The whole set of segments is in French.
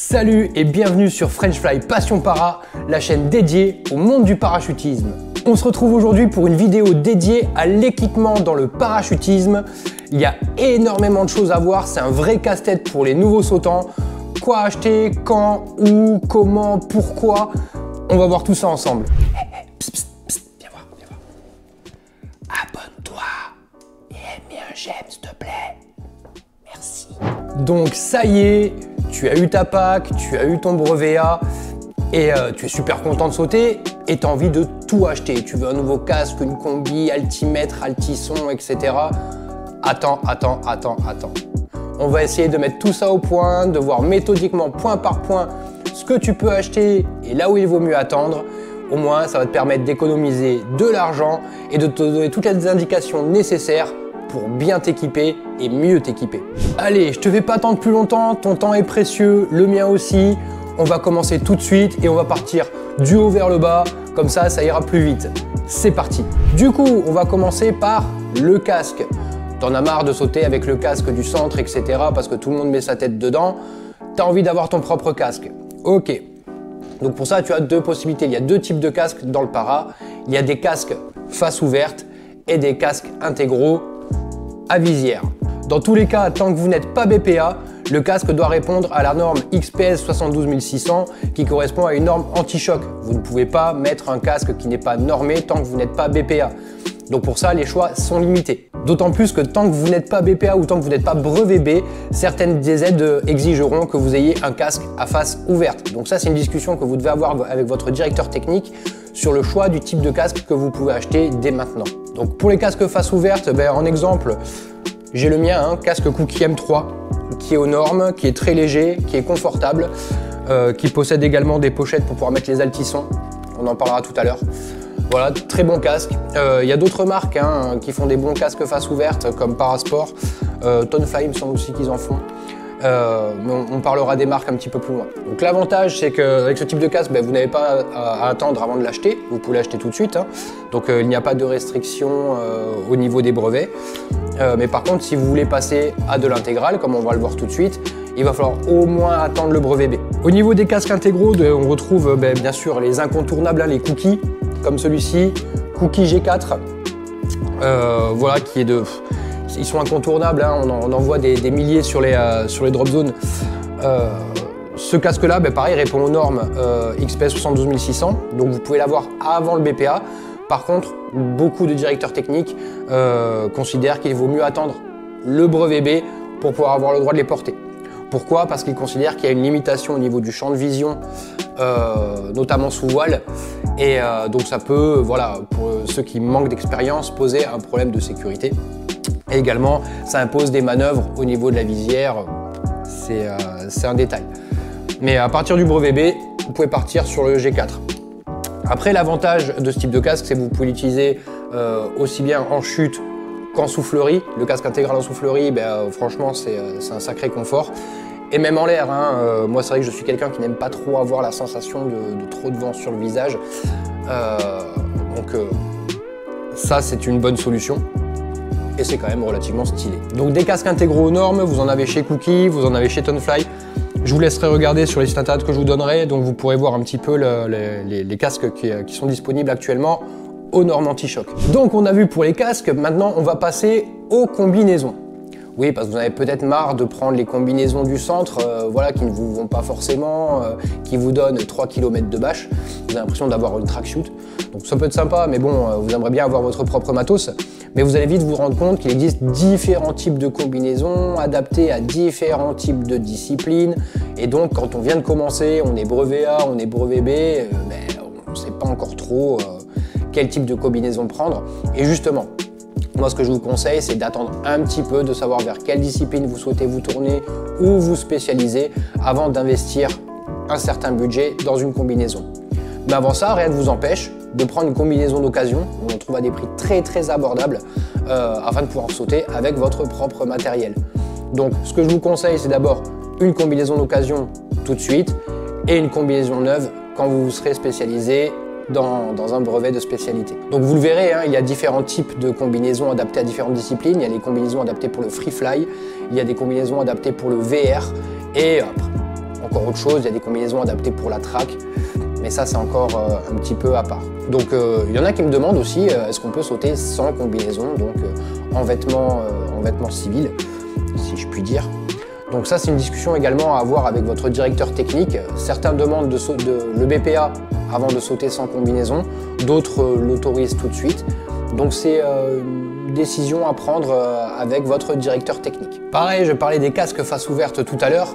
Salut et bienvenue sur French Fly Passion Para, la chaîne dédiée au monde du parachutisme. On se retrouve aujourd'hui pour une vidéo dédiée à l'équipement dans le parachutisme. Il y a énormément de choses à voir, c'est un vrai casse-tête pour les nouveaux sautants. Quoi acheter, quand, où, comment, pourquoi, on va voir tout ça ensemble. Psst, psst, psst, viens voir, viens voir. Abonne-toi et mets un j'aime s'il te plaît. Merci. Donc ça y est, tu as eu ta PAC, tu as eu ton brevet A et tu es super content de sauter et tu as envie de tout acheter. Tu veux un nouveau casque, une combi, altimètre, altisson, etc. Attends. On va essayer de mettre tout ça au point, de voir méthodiquement, point par point, ce que tu peux acheter et là où il vaut mieux attendre. Au moins, ça va te permettre d'économiser de l'argent et de te donner toutes les indications nécessaires pour bien t'équiper et mieux t'équiper. Allez, je te fais pas attendre plus longtemps, ton temps est précieux, le mien aussi. On va commencer tout de suite et on va partir du haut vers le bas, comme ça ira plus vite. C'est parti. Du coup, on va commencer par le casque. T'en as marre de sauter avec le casque du centre, etc. parce que tout le monde met sa tête dedans. T'as envie d'avoir ton propre casque. Ok. Donc pour ça, tu as deux possibilités. Il y a deux types de casques dans le para. Il y a des casques face ouverte et des casques intégraux à visière. Dans tous les cas, tant que vous n'êtes pas BPA, le casque doit répondre à la norme XPS 72600 qui correspond à une norme anti-choc. Vous ne pouvez pas mettre un casque qui n'est pas normé tant que vous n'êtes pas BPA. Donc pour ça, les choix sont limités. D'autant plus que tant que vous n'êtes pas BPA ou tant que vous n'êtes pas brevet B, certaines des aides exigeront que vous ayez un casque à face ouverte. Donc ça, c'est une discussion que vous devez avoir avec votre directeur technique sur le choix du type de casque que vous pouvez acheter dès maintenant. Donc pour les casques face ouverte, en exemple, j'ai le mien, casque Cookie M3, qui est aux normes, qui est très léger, qui est confortable, qui possède également des pochettes pour pouvoir mettre les altissons. On en parlera tout à l'heure. Voilà, très bon casque. Il y a d'autres marques qui font des bons casques face ouverte, comme Parasport. Tonefly, il me semble aussi qu'ils en font. Mais on parlera des marques un petit peu plus loin. Donc l'avantage, c'est qu'avec ce type de casque, vous n'avez pas à attendre avant de l'acheter. Vous pouvez l'acheter tout de suite. Donc il n'y a pas de restriction au niveau des brevets. Mais par contre, si vous voulez passer à de l'intégrale, comme on va le voir tout de suite, il va falloir au moins attendre le brevet B. Au niveau des casques intégraux, on retrouve bien sûr les incontournables, les Cookie, comme celui-ci, Cookie G4. Voilà, qui est de... Ils sont incontournables, on en voit des milliers sur les drop zones. Ce casque-là, pareil, répond aux normes XPS 72600, donc vous pouvez l'avoir avant le BPA. Par contre, beaucoup de directeurs techniques considèrent qu'il vaut mieux attendre le brevet B pour pouvoir avoir le droit de les porter. Pourquoi? Parce qu'ils considèrent qu'il y a une limitation au niveau du champ de vision, notamment sous voile. Et donc ça peut, voilà, pour ceux qui manquent d'expérience, poser un problème de sécurité. Et également, ça impose des manœuvres au niveau de la visière, c'est un détail. Mais à partir du brevet B, vous pouvez partir sur le G4. Après, l'avantage de ce type de casque, c'est que vous pouvez l'utiliser aussi bien en chute qu'en soufflerie. Le casque intégral en soufflerie, franchement, c'est un sacré confort. Et même en l'air, moi c'est vrai que je suis quelqu'un qui n'aime pas trop avoir la sensation de trop de vent sur le visage. Ça, c'est une bonne solution. Et c'est quand même relativement stylé. Donc des casques intégraux aux normes, vous en avez chez Cookie, vous en avez chez Tonefly. Je vous laisserai regarder sur les sites internet que je vous donnerai, donc vous pourrez voir un petit peu les casques qui sont disponibles actuellement aux normes anti-choc. Donc on a vu pour les casques, maintenant on va passer aux combinaisons. Oui, parce que vous en avez peut-être marre de prendre les combinaisons du centre, voilà, qui ne vous vont pas forcément, qui vous donnent 3 km de bâche. Vous avez l'impression d'avoir une track shoot. Donc ça peut être sympa, mais bon, vous aimeriez bien avoir votre propre matos. Mais vous allez vite vous rendre compte qu'il existe différents types de combinaisons adaptées à différents types de disciplines. Et donc, quand on vient de commencer, on est brevet A, on est brevet B, on ne sait pas encore trop quel type de combinaison prendre. Et justement, moi, ce que je vous conseille, c'est d'attendre un petit peu, de savoir vers quelle discipline vous souhaitez vous tourner ou vous spécialiser avant d'investir un certain budget dans une combinaison. Mais avant ça, rien ne vous empêche de prendre une combinaison d'occasion, on en trouve à des prix très abordables, afin de pouvoir sauter avec votre propre matériel. Donc, ce que je vous conseille, c'est d'abord une combinaison d'occasion tout de suite et une combinaison neuve quand vous serez spécialisé dans un brevet de spécialité. Donc vous le verrez, il y a différents types de combinaisons adaptées à différentes disciplines. Il y a les combinaisons adaptées pour le free fly, il y a des combinaisons adaptées pour le VR et encore autre chose, il y a des combinaisons adaptées pour la track, mais ça c'est encore un petit peu à part. Donc il y en a qui me demandent aussi, est-ce qu'on peut sauter sans combinaison, donc en vêtements civils, si je puis dire. Donc ça c'est une discussion également à avoir avec votre directeur technique. Certains demandent le BPA avant de sauter sans combinaison, d'autres l'autorisent tout de suite. Donc c'est une décision à prendre avec votre directeur technique. Pareil, je parlais des casques face ouverte tout à l'heure.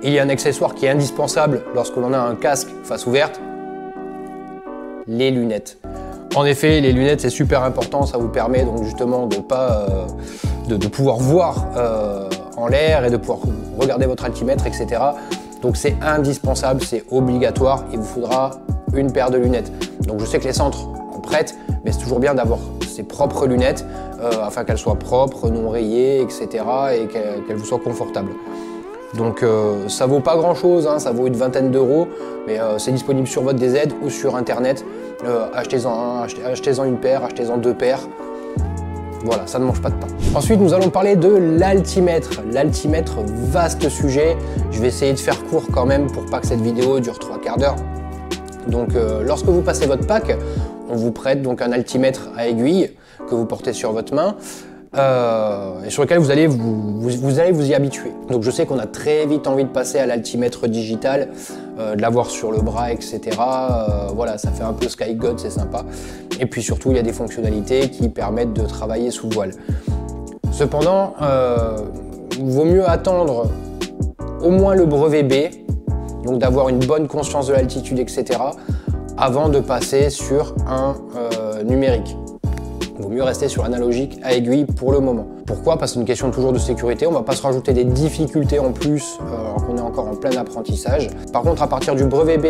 Il y a un accessoire qui est indispensable lorsque l'on a un casque face ouverte, les lunettes. En effet, les lunettes c'est super important, ça vous permet donc justement de pouvoir voir en l'air et de pouvoir regarder votre altimètre, etc. Donc c'est indispensable, c'est obligatoire, il vous faudra une paire de lunettes. Donc je sais que les centres en prêtent, mais c'est toujours bien d'avoir ses propres lunettes afin qu'elles soient propres, non rayées, etc. et qu'elles vous soient confortables. Donc ça vaut pas grand chose, hein, ça vaut une vingtaine d'euros, mais c'est disponible sur votre DZ ou sur internet. Achetez-en une paire, achetez-en 2 paires. Voilà, ça ne mange pas de pain. Ensuite, nous allons parler de l'altimètre. L'altimètre, vaste sujet. Je vais essayer de faire court quand même pour pas que cette vidéo dure 3/4 d'heure. Donc lorsque vous passez votre pack, on vous prête donc un altimètre à aiguille que vous portez sur votre main et sur lequel vous allez vous y habituer. Donc je sais qu'on a très vite envie de passer à l'altimètre digital, de l'avoir sur le bras, etc. Voilà, ça fait un peu Sky God, c'est sympa. Et puis surtout, il y a des fonctionnalités qui permettent de travailler sous voile. Cependant, il vaut mieux attendre au moins le brevet B, donc d'avoir une bonne conscience de l'altitude, etc., avant de passer sur un numérique. Il vaut mieux rester sur l'analogique à aiguille pour le moment. Pourquoi? Parce que c'est une question toujours de sécurité, on ne va pas se rajouter des difficultés en plus alors qu'on est encore en plein apprentissage. Par contre, à partir du brevet B,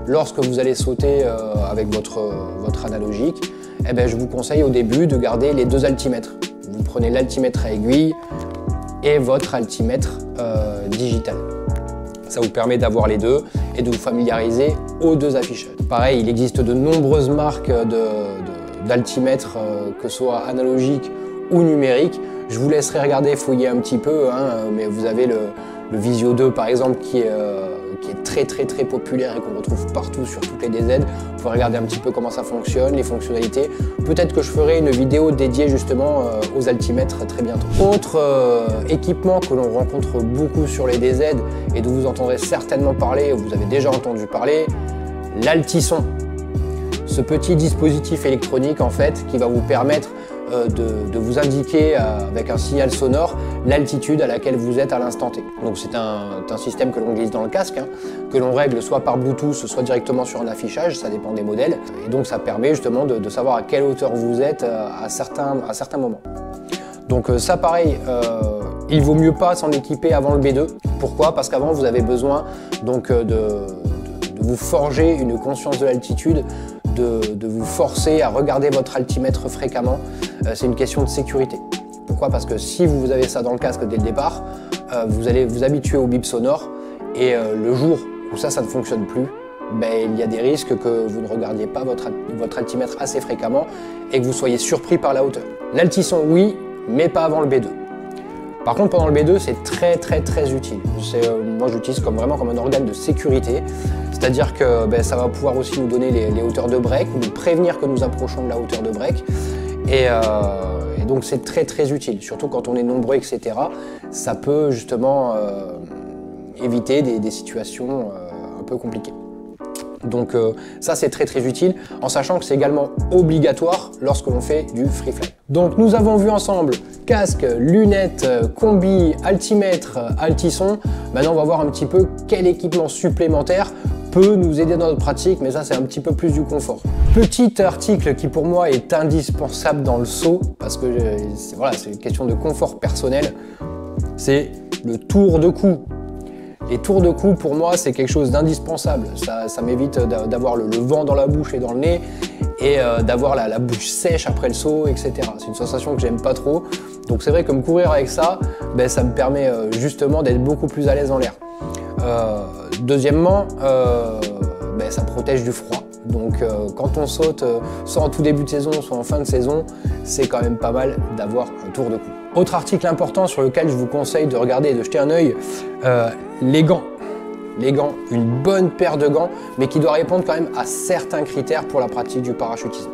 lorsque vous allez sauter avec votre analogique, eh bien, je vous conseille au début de garder les 2 altimètres. Vous prenez l'altimètre à aiguille et votre altimètre digital. Ça vous permet d'avoir les deux et de vous familiariser aux 2 affichages. Pareil, il existe de nombreuses marques d'altimètres, que ce soit analogique ou numérique. Je vous laisserai regarder, fouiller un petit peu, hein, mais vous avez le Visio 2 par exemple qui est très populaire et qu'on retrouve partout sur toutes les DZ. Vous pouvez regarder un petit peu comment ça fonctionne, les fonctionnalités. Peut-être que je ferai une vidéo dédiée justement aux altimètres très bientôt. Autre équipement que l'on rencontre beaucoup sur les DZ et dont vous entendrez certainement parler, ou vous avez déjà entendu parler, l'altisson. Ce petit dispositif électronique en fait qui va vous permettre de vous indiquer avec un signal sonore l'altitude à laquelle vous êtes à l'instant T. Donc c'est un système que l'on glisse dans le casque, hein, que l'on règle soit par Bluetooth, soit directement sur un affichage, ça dépend des modèles. Et donc ça permet justement de savoir à quelle hauteur vous êtes à certains moments. Donc ça pareil, il vaut mieux pas s'en équiper avant le B2. Pourquoi? Parce qu'avant vous avez besoin donc de vous forger une conscience de l'altitude, de vous forcer à regarder votre altimètre fréquemment. C'est une question de sécurité. Pourquoi? Parce que si vous avez ça dans le casque dès le départ, vous allez vous habituer au bip sonore et le jour où ça ne fonctionne plus, ben, il y a des risques que vous ne regardiez pas votre altimètre assez fréquemment et que vous soyez surpris par la hauteur. L'altisson, oui, mais pas avant le B2. Par contre, pendant le B2, c'est très utile. Moi, j'utilise vraiment comme un organe de sécurité. C'est-à-dire que ça va pouvoir aussi nous donner les hauteurs de break, ou nous prévenir que nous approchons de la hauteur de break. Et donc, c'est très utile. Surtout quand on est nombreux, etc. Ça peut justement éviter des situations un peu compliquées. Donc ça c'est très utile, en sachant que c'est également obligatoire lorsque l'on fait du free fly. Donc nous avons vu ensemble casque, lunettes, combi, altimètre, altisson. Maintenant on va voir un petit peu quel équipement supplémentaire peut nous aider dans notre pratique, mais ça c'est un petit peu plus du confort. Petit article qui pour moi est indispensable dans le saut, parce que c'est une question de confort personnel, c'est le tour de cou. Les tours de cou, pour moi, c'est quelque chose d'indispensable. Ça m'évite d'avoir le vent dans la bouche et dans le nez et d'avoir la bouche sèche après le saut, etc. C'est une sensation que j'aime pas trop. Donc c'est vrai que me courir avec ça, ça me permet justement d'être beaucoup plus à l'aise en l'air. Deuxièmement, ça protège du froid. Donc quand on saute, soit en tout début de saison, soit en fin de saison, c'est quand même pas mal d'avoir un tour de cou. Autre article important sur lequel je vous conseille de regarder et de jeter un œil, les gants. les gants, une bonne paire de gants, mais qui doit répondre quand même à certains critères pour la pratique du parachutisme.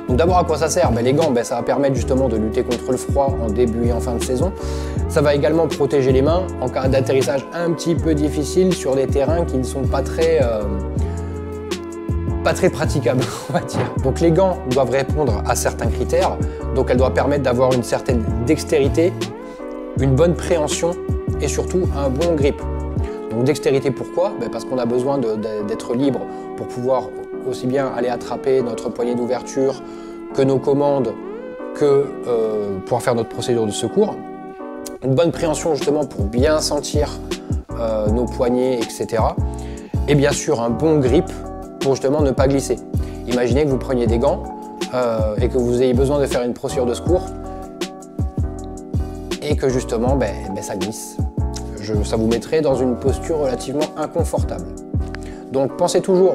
Donc d'abord, à quoi ça sert? Les gants, ça va permettre justement de lutter contre le froid en début et en fin de saison. Ça va également protéger les mains en cas d'atterrissage un petit peu difficile sur des terrains qui ne sont pas très praticables, on va dire. Donc les gants doivent répondre à certains critères. Donc elles doivent permettre d'avoir une certaine dextérité, une bonne préhension et surtout un bon grip. Donc dextérité, pourquoi? Parce qu'on a besoin d'être libre pour pouvoir aussi bien aller attraper notre poignée d'ouverture que nos commandes, que pouvoir faire notre procédure de secours. Une bonne préhension justement pour bien sentir nos poignets, etc. Et bien sûr un bon grip pour justement ne pas glisser. Imaginez que vous preniez des gants et que vous ayez besoin de faire une procédure de secours et que justement ça glisse. Ça vous mettrait dans une posture relativement inconfortable. Donc pensez toujours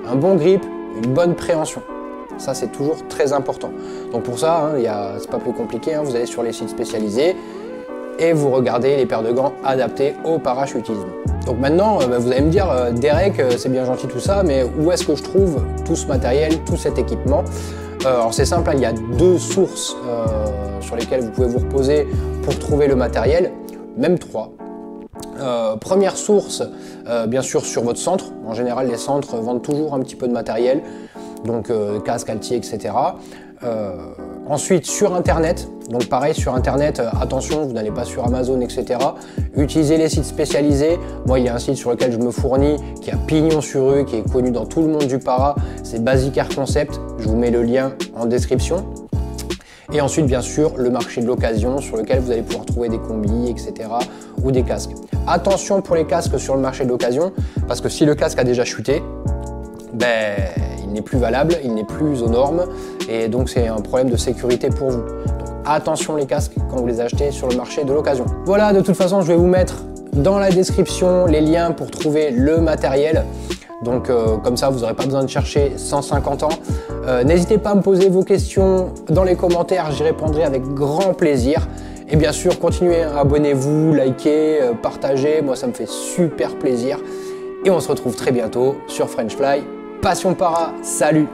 un bon grip, une bonne préhension. Ça, c'est toujours très important. Donc pour ça, c'est pas plus compliqué. Vous allez sur les sites spécialisés et vous regardez les paires de gants adaptées au parachutisme. Donc maintenant, vous allez me dire, Derek, c'est bien gentil tout ça, mais où est-ce que je trouve tout ce matériel, tout cet équipement? Alors c'est simple, il y a deux sources sur lesquelles vous pouvez vous reposer pour trouver le matériel, même trois. Première source, bien sûr sur votre centre. En général, les centres vendent toujours un petit peu de matériel, donc casque, altier, etc. Ensuite sur internet, donc pareil sur internet, attention, vous n'allez pas sur Amazon, etc. Utilisez les sites spécialisés. Moi, il y a un site sur lequel je me fournis qui a pignon sur rue, qui est connu dans tout le monde du para, c'est Basic Air Concept. Je vous mets le lien en description. Et ensuite, bien sûr, le marché de l'occasion sur lequel vous allez pouvoir trouver des combis, etc. ou des casques. Attention pour les casques sur le marché de l'occasion, parce que si le casque a déjà chuté, il n'est plus valable, il n'est plus aux normes, et donc c'est un problème de sécurité pour vous. Donc attention les casques quand vous les achetez sur le marché de l'occasion. Voilà, de toute façon, je vais vous mettre dans la description les liens pour trouver le matériel. Donc comme ça, vous n'aurez pas besoin de chercher 150 ans. N'hésitez pas à me poser vos questions dans les commentaires, j'y répondrai avec grand plaisir. Et bien sûr, continuez, abonnez-vous, likez, partagez, moi ça me fait super plaisir. Et on se retrouve très bientôt sur French Fly. Passion Para, salut!